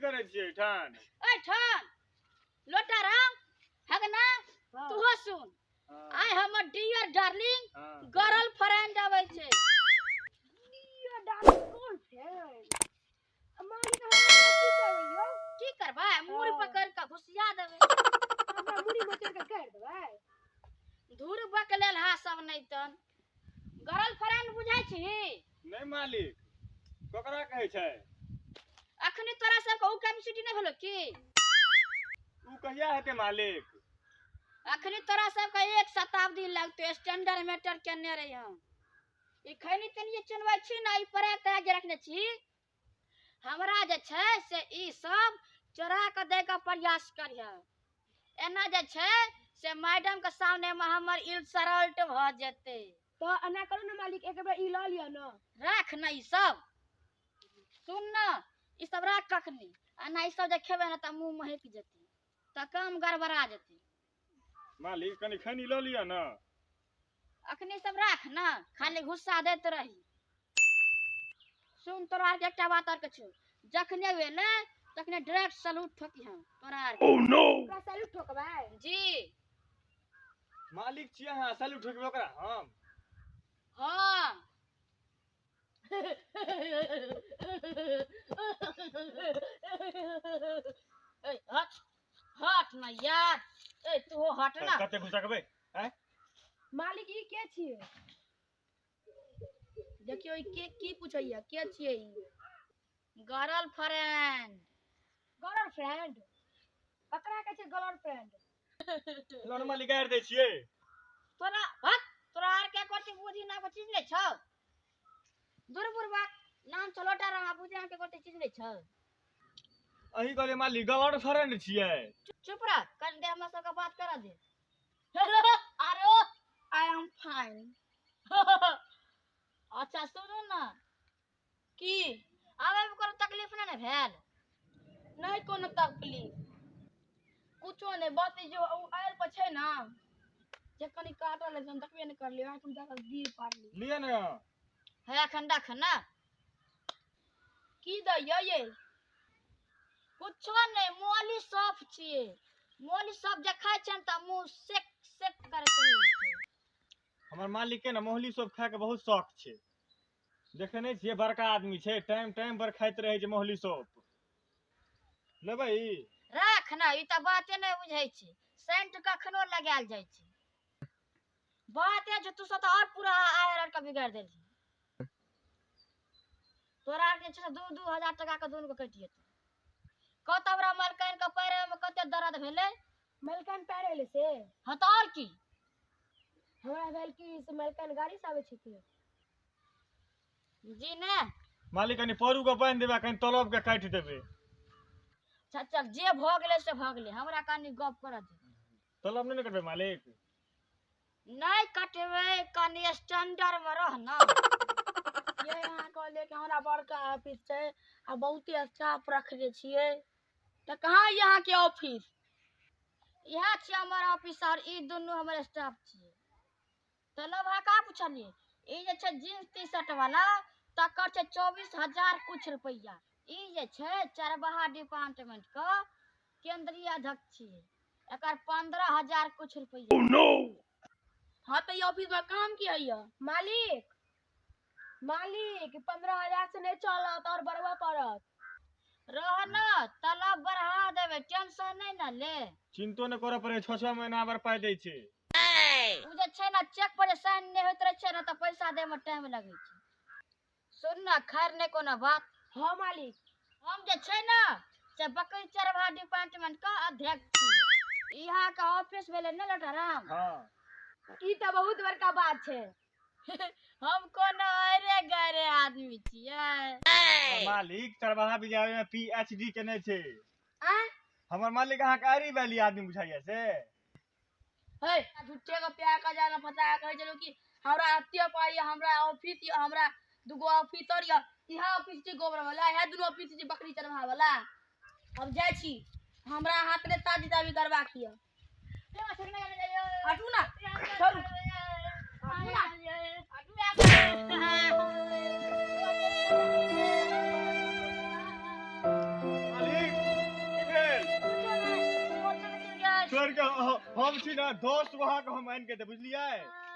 करे छियै ठान ए ठान लोटा राम हगना तू हो सुन आई हमर डियर डार्लिंग गर्ल फ्रेंड आवे छे डियर डार्लिंग कौन फ्रेंड हमारी तो की करियो की करबा मुड़ी पकड़ के घुसिया देबे हमरा मुड़ी मचर के कर देबे धूर बकलेल हा सब नहीं तन गर्ल फ्रेंड बुझाई छी नहीं मालिक ककरा कहै छै अखनी तोरा सब कहू कैपेसिटी नहीं भेलो की तू कहिया हेते मालिक अखनी तोरा सब का एक शताब्दी लगते स्टैंडर्ड मैटर केने रही हम ई खैनी तनी चुनबै छी ना ई परा तय जे रखने छी हमरा जे छै से ई सब चोरा के दे के प्रयास करिया एना जे छै से मैडम के सामने में हमर इल्सल्ट भ जेते तो एना करू ना मालिक एक बार ई ल लियो ना राख ना ई सब सुन ना ई सब राख कखनी एना ई सब जे खेबे ना त मुंह महक जेते त काम गड़बड़ा जेते मालिक कनी खैनी ल लिया ना अखनी सब राख ना खाली गुस्सा देत रही सुन तोरा के एकटा बात और कछु जखने वे ना तखने डायरेक्ट सैल्यूट ठोकी हम तोरा ओह नो ओकरा सैल्यूट ठोकबै जी मालिक छियै हां सैल्यूट ठोकबै ओकरा हम हां ए हट हट ना यार ए तू हट ना कते गुस्सा करबै हैं मालिक ई के छियै देखियो ई के की पूछैया के छियै ई गर्लफ्रेंड ककरा कहै छै गर्लफ्रेंड लोन मालिक गाड़ दै छियै तोरा हट तोरा आर के कोटी बुद्धि ना को चीज नै छ दुरबुरबा नाम चलोटा रहा बुद्धि के कोटी चीज नै छ अही कहले मालिक गर्लफ्रेंड छियै चुप रह कर दे हमरा सब का बात करा दे हेलो आरो आई एम फाइन अच्छा सुनो ना की आवे में कोनो तकलीफ ना भेल नहीं कोनो तकलीफ कुछो नहीं बात जो आयल पर छै ना जे कनी काटल है हम देखबे नहीं कर लियो तुम जाकर गिर पारली लिया ना है खंडा खन्ना की दैयो ये कुछो नहीं मोली सॉफ छिए मोली सब जे खाय छन त मुंह सेक सेक करत रहै छै हमर मालिक के ना मोहली सब खाय के बहुत शौक छै देखे नहीं छियै बड़का आदमी छै टाइम टाइम पर खाइत रहे छै मोहली सब लेबै राख ना ई त बाते नहीं बुझै छी सेंट कखनो लगाल जाय छै बात है जो तू सब और पूरा आयर का बिगाड़ देल छी तोरा के छ 2-2000 टका के दोनों के कटिए कतबरा मलकन के पैर में कते दर्द भेले मलकन पैरे ले से हां त और की हमरा भेल की से मलकन गाड़ी से आवे छै की जी ने मालिक कनी परू के बांध देबा कनी तलब के काट देबे चल जे भ गेले से भ गेले हमरा कनी गप कर दे तलब नहीं कटबे मालिक नहीं कटवे कनी स्टैंडर्ड में रह ना ये यहां कहले कि हमरा बड़का ऑफिस छै आ बहुत ही स्टाफ रखले छियै त कहां यहां के ऑफिस यह छी हमर ऑफिस और ई दोनों हमर स्टाफ छी तलब हा का पूछली ई जे छै जींस टी-शर्ट वाला तकर छै 24000 कुछ रुपया ई जे छै चरबहा डिपार्टमेंट का केंद्रीय अध्यक्ष छी एकर 15000 कुछ रुपया ओह नो हां त ई ऑफिस में काम की है मालिक मालिक 15000 से नहीं चलत और बढ़वा पड़त रह ना तलब बढ़ा देबे टेंशन नहीं ना ले चिंतो न करे पड़े 6-6 महीना पर पाई दै छै उ जे छै ना चेक पर साइन नहीं होत रहे छै ना त पैसा दे में टाइम लगे छै सुन ना खैर नहीं कोनो बात हां मालिक हम जे छै ना से बकरी चरबहा डिपार्टमेंट का अध्यक्ष छी यहाँ का ऑफिस भेले न लटाराम हां ई त बहुत बड़का बात छै हम कोनो अरे गरे आदमी छियै मालिक चरवाहा विद्यालय में पीएचडी केने छै आ हमर मालिक अहाँ कारी वाली आदमी बुझाइया से हे झूठे को प्यार का जाना पता कहे चलो कि हमरा अत्य पाई हमरा ऑफिस हमरा दुगो ऑफिसर या इहा ऑफिस छै गोबर वाला इहा दुगो ऑफिस छै बकरी चरवाहा वाला अब जाय छी हमरा हाथ में शादी दावी करबा खिया हटू ना छोड़ू हटू ना मालिक छोड़ के हम छी ना दोस्त वहाँ के हम आन के दे बुझलिए।